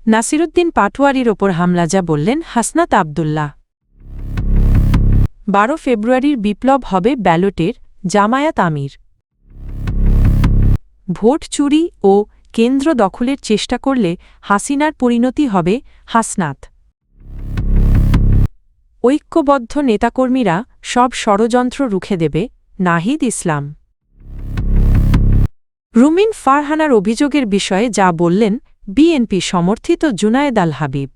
নাসিরুদ্দিন পাটোয়ারির ওপর হামলা, যা বললেন হাসনাত আবদুল্লাহ। 12 ফেব্রুয়ারির বিপ্লব হবে ব্যালটের, জামায়াত আমির। ভোট চুরি ও কেন্দ্র দখলের চেষ্টা করলে হাসিনার পরিণতি হবে হাসনাত। ঐক্যবদ্ধ নেতাকর্মীরা সব ষড়যন্ত্র রুখে দেবে, নাহিদ ইসলাম। রুমিন ফারহানার অভিযোগের বিষয়ে যা বললেন বিএনপি সমর্থিত জুনায়েদ আল হাবিব।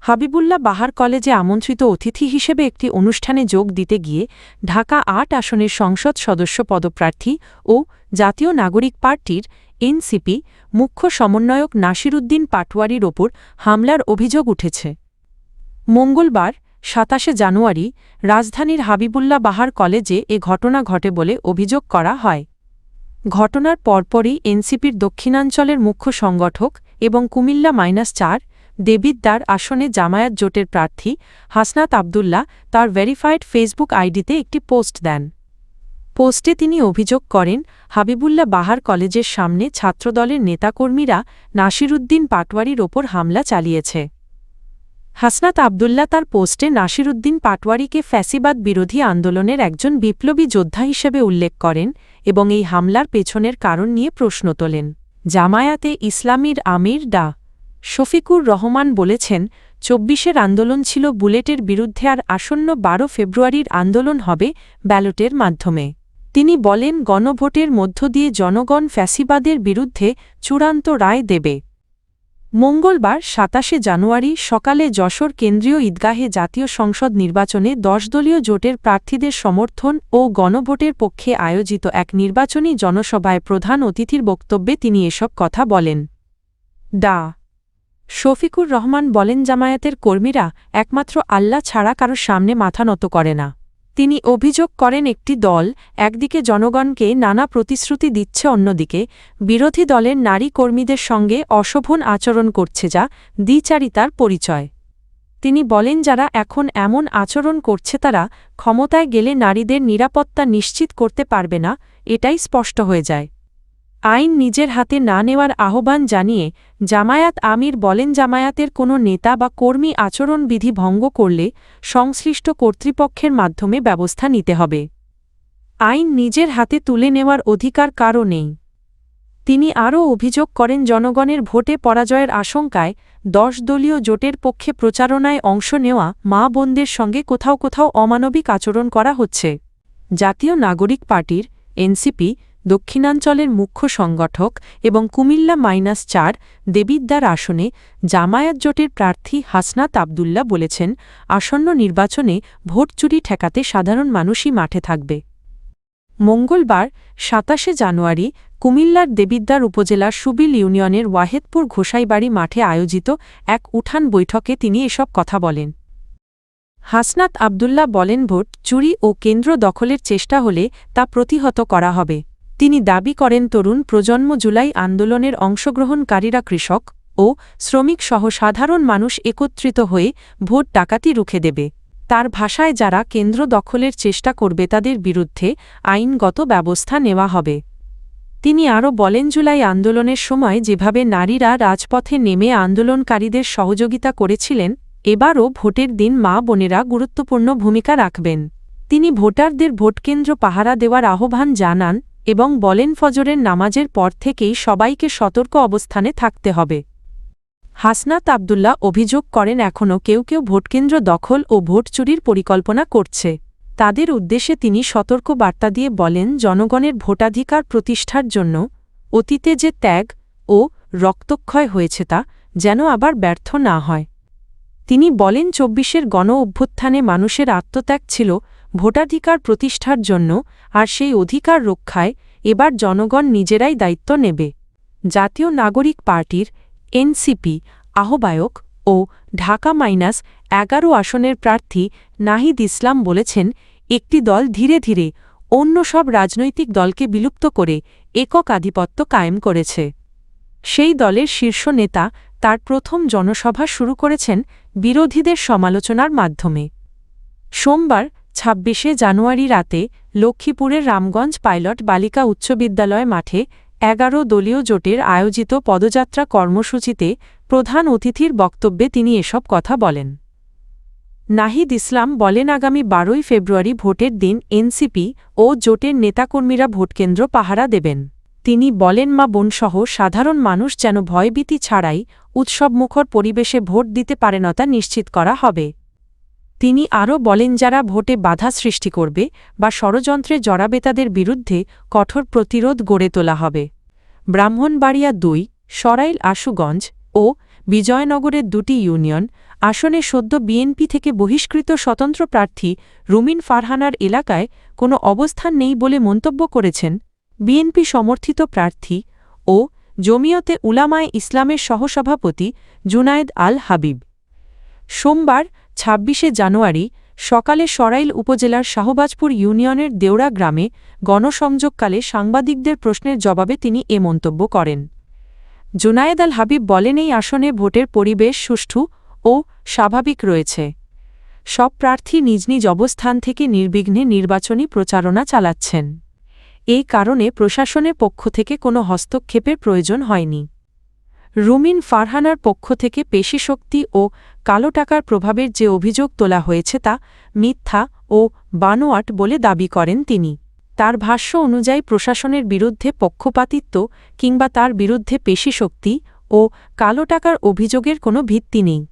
হাবিবুল্লাহ বাহার কলেজে আমন্ত্রিত অতিথি হিসেবে একটি অনুষ্ঠানে যোগ দিতে গিয়ে ঢাকা ৮ আসনের সংসদ সদস্য পদপ্রার্থী ও জাতীয় নাগরিক পার্টির এনসিপি মুখ্য সমন্বয়ক নাসিরুদ্দিন পাটোয়ারির ওপর হামলার অভিযোগ উঠেছে। মঙ্গলবার ২৭ জানুয়ারি রাজধানীর হাবিবুল্লাহ বাহার কলেজে এ ঘটনা ঘটে বলে অভিযোগ করা হয়। ঘটনার পরপরই এনসিপির দক্ষিণাঞ্চলের মুখ্য সংগঠক এবং কুমিল্লা -৪ দেবিদ্বার আসনে জামায়াত জোটের প্রার্থী হাসনাত আবদুল্লাহ তার ভেরিফাইড ফেসবুক আইডিতে একটি পোস্ট দেন। পোস্টে তিনি অভিযোগ করেন, হাবিবুল্লাহ বাহার কলেজের সামনে ছাত্রদলের নেতাকর্মীরা নাসিরুদ্দিন পাটোয়ারির ওপর হামলা চালিয়েছে। হাসনাত আবদুল্লাহ তার পোস্টে নাসিরুদ্দিন পাটোয়ারিকে ফ্যাসিবাদ বিরোধী আন্দোলনের একজন বিপ্লবী যোদ্ধা হিসেবে উল্লেখ করেন এবং এই হামলার পেছনের কারণ নিয়ে প্রশ্ন তোলেন। জামায়াতে ইসলামীর আমির ডা. শফিকুর রহমান বলেছেন, ২৪-এর আন্দোলন ছিল বুলেটের বিরুদ্ধে, আর আসন্ন ১২ ফেব্রুয়ারির আন্দোলন হবে ব্যালটের মাধ্যমে। তিনি বলেন, গণভোটের মধ্য দিয়ে জনগণ ফ্যাসিবাদের বিরুদ্ধে চূড়ান্ত রায় দেবে। মঙ্গলবার ২৭ জানুয়ারি সকালে যশোর কেন্দ্রীয় ঈদগাহে জাতীয় সংসদ নির্বাচনে ১০ দলীয় জোটের প্রার্থীদের সমর্থন ও গণভোটের পক্ষে আয়োজিত এক নির্বাচনী জনসভায় প্রধান অতিথির বক্তব্যে তিনি এসব কথা বলেন। ডা. শফিকুর রহমান বলেন, জামায়াতের কর্মীরা একমাত্র আল্লাহ ছাড়া কারো সামনে মাথা নত করে না। তিনি অভিযোগ করেন, একটি দল একদিকে জনগণকে নানা প্রতিশ্রুতি দিচ্ছে, অন্যদিকে বিরোধী দলের নারী কর্মীদের সঙ্গে অশোভন আচরণ করছে, যা দ্বিচারিতার পরিচয়। তিনি বলেন, যারা এখন এমন আচরণ করছে তারা ক্ষমতায় গেলে নারীদের নিরাপত্তা নিশ্চিত করতে পারবে না, এটাই স্পষ্ট হয়ে যায়। আইন নিজের হাতে না নেওয়ার আহ্বান জানিয়ে জামায়াত আমির বলেন, জামায়াতের কোনো নেতা বা কর্মী আচরণবিধি ভঙ্গ করলে সংশ্লিষ্ট কর্তৃপক্ষের মাধ্যমে ব্যবস্থা নিতে হবে। আইন নিজের হাতে তুলে নেওয়ার অধিকার কারও নেই। তিনি আরও অভিযোগ করেন, জনগণের ভোটে পরাজয়ের আশঙ্কায় ১০ দলীয় জোটের পক্ষে প্রচারণায় অংশ নেওয়া মা বোনদের সঙ্গে কোথাও কোথাও অমানবিক আচরণ করা হচ্ছে। জাতীয় নাগরিক পার্টির এনসিপি দক্ষিণাঞ্চলের মুখ্য সংগঠক এবং কুমিল্লা -৪ দেবিদ্বার আসনে জামায়াত জোটের প্রার্থী হাসনাত আবদুল্লাহ বলেছেন, আসন্ন নির্বাচনে ভোট চুরি ঠেকাতে সাধারণ মানুষই মাঠে থাকবে। মঙ্গলবার ২৭ জানুয়ারি কুমিল্লার দেবিদ্বার উপজেলার সুবিল ইউনিয়নের ওয়াহেদপুর ঘোষাইবাড়ি মাঠে আয়োজিত এক উঠান বৈঠকে তিনি এসব কথা বলেন। হাসনাত আবদুল্লাহ বলেন, ভোট চুরি ও কেন্দ্র দখলের চেষ্টা হলে তা প্রতিহত করা হবে। তিনি দাবি করেন, তরুণ প্রজন্ম জুলাই আন্দোলনের অংশগ্রহণকারীরা কৃষক ও শ্রমিকসহ সাধারণ মানুষ একত্রিত হয়ে ভোট ডাকাতি রুখে দেবে। তার ভাষায়, যারা কেন্দ্র দখলের চেষ্টা করবে তাদের বিরুদ্ধে আইনগত ব্যবস্থা নেওয়া হবে। তিনি আরও বলেন, জুলাই আন্দোলনের সময় যেভাবে নারীরা রাজপথে নেমে আন্দোলনকারীদের সহযোগিতা করেছিলেন, এবারও ভোটের দিন মা বোনেরা গুরুত্বপূর্ণ ভূমিকা রাখবেন। তিনি ভোটারদের ভোটকেন্দ্র পাহারা দেওয়ার আহ্বান জানান এবং বলেন, ফজরের নামাজের পর থেকেই সবাইকে সতর্ক অবস্থানে থাকতে হবে। হাসনাত আবদুল্লাহ অভিযোগ করেন, এখনও কেউ কেউ ভোটকেন্দ্র দখল ও ভোট চুরির পরিকল্পনা করছে। তাদের উদ্দেশ্যে তিনি সতর্ক বার্তা দিয়ে বলেন, জনগণের ভোটাধিকার প্রতিষ্ঠার জন্য অতীতে যে ত্যাগ ও রক্তক্ষয় হয়েছে তা যেন আবার ব্যর্থ না হয়। তিনি বলেন, ২৪-এর গণ অভ্যুত্থানে মানুষের আত্মত্যাগ ছিল ভোটাধিকার প্রতিষ্ঠার জন্য, আর সেই অধিকার রক্ষায় এবার জনগণ নিজেরাই দায়িত্ব নেবে। জাতীয় নাগরিক পার্টির এনসিপি আহ্বায়ক ও ঢাকা -১১ আসনের প্রার্থী নাহিদ ইসলাম বলেছেন, একটি দল ধীরে ধীরে অন্য সব রাজনৈতিক দলকে বিলুপ্ত করে একক আধিপত্য কায়েম করেছে। সেই দলের শীর্ষ নেতা তার প্রথম জনসভা শুরু করেছেন বিরোধীদের সমালোচনার মাধ্যমে। সোমবার ২৬ জানুয়ারি রাতে লক্ষ্মীপুরের রামগঞ্জ পাইলট বালিকা উচ্চ বিদ্যালয় মাঠে 11 দলীয় জোটের আয়োজিত পদযাত্রা কর্মসূচিতে প্রধান অতিথির বক্তব্যে তিনি এসব কথা বলেন। নাহিদ ইসলাম বলেন, আগামী 12 ফেব্রুয়ারি ভোটের দিন এনসিপি ও জোটের নেতাকর্মীরা ভোটকেন্দ্র পাহারা দেবেন। তিনি বলেন, মা বোনসহ সাধারণ মানুষ যেন ভয়ভীতি ছাড়াই উৎসবমুখর পরিবেশে ভোট দিতে পারেন তা নিশ্চিত করা হবে। তিনি আরও বলেন, যারা ভোটে বাধা সৃষ্টি করবে বা ষড়যন্ত্রে জড়াবে তাদের বিরুদ্ধে কঠোর প্রতিরোধ গড়ে তোলা হবে। ব্রাহ্মণবাড়িয়া 2, সরাইল আশুগঞ্জ ও বিজয়নগরের 2টি ইউনিয়ন আসনে সদ্য বিএনপি থেকে বহিষ্কৃত স্বতন্ত্র প্রার্থী রুমিন ফারহানার এলাকায় কোনো অবস্থান নেই বলে মন্তব্য করেছেন বিএনপি সমর্থিত প্রার্থী ও জমিয়তে উলামায়ে ইসলামের সহসভাপতি জুনায়েদ আল হাবিব। সোমবার 26 জানুয়ারি সকালে সরাইল উপজেলার শাহবাজপুর ইউনিয়নের দেওড়া গ্রামে গণসংযোগকালে সাংবাদিকদের প্রশ্নের জবাবে তিনি এ মন্তব্য করেন। জুনায়েদ আল হাবিব বলেন, এই আসনে ভোটের পরিবেশ সুষ্ঠু ও স্বাভাবিক রয়েছে। সব প্রার্থী নিজ নিজ অবস্থান থেকে নির্বিঘ্নে নির্বাচনী প্রচারণা চালাচ্ছেন। এই কারণে প্রশাসনের পক্ষ থেকে কোনো হস্তক্ষেপের প্রয়োজন হয়নি। রুমিন ফারহানার পক্ষ থেকে পেশিশক্তি ও কালো টাকার প্রভাবের যে অভিযোগ তোলা হয়েছে তা মিথ্যা ও বানোয়াট বলে দাবি করেন তিনি। তার ভাষ্য অনুযায়ী প্রশাসনের বিরুদ্ধে পক্ষপাতিত্ব কিংবা তার বিরুদ্ধে পেশিশক্তি ও কালো টাকার অভিযোগের কোনো ভিত্তি নেই।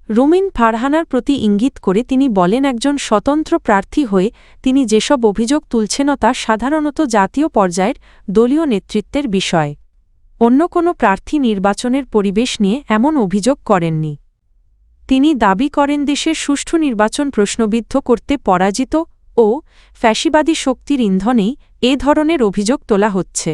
রুমিন ফারহানার প্রতি ইঙ্গিত করে তিনি বলেন, একজন স্বতন্ত্র প্রার্থী হয়ে তিনি যেসব অভিযোগ তুলছেন তা সাধারণত জাতীয় পর্যায়ের দলীয় নেতৃত্বের বিষয়। অন্য কোনো প্রার্থী নির্বাচনের পরিবেশ নিয়ে এমন অভিযোগ করেননি। তিনি দাবি করেন, দেশের সুষ্ঠু নির্বাচন প্রশ্নবিদ্ধ করতে পরাজিত ও ফ্যাসিবাদী শক্তির ইন্ধনেই এ ধরনের অভিযোগ তোলা হচ্ছে।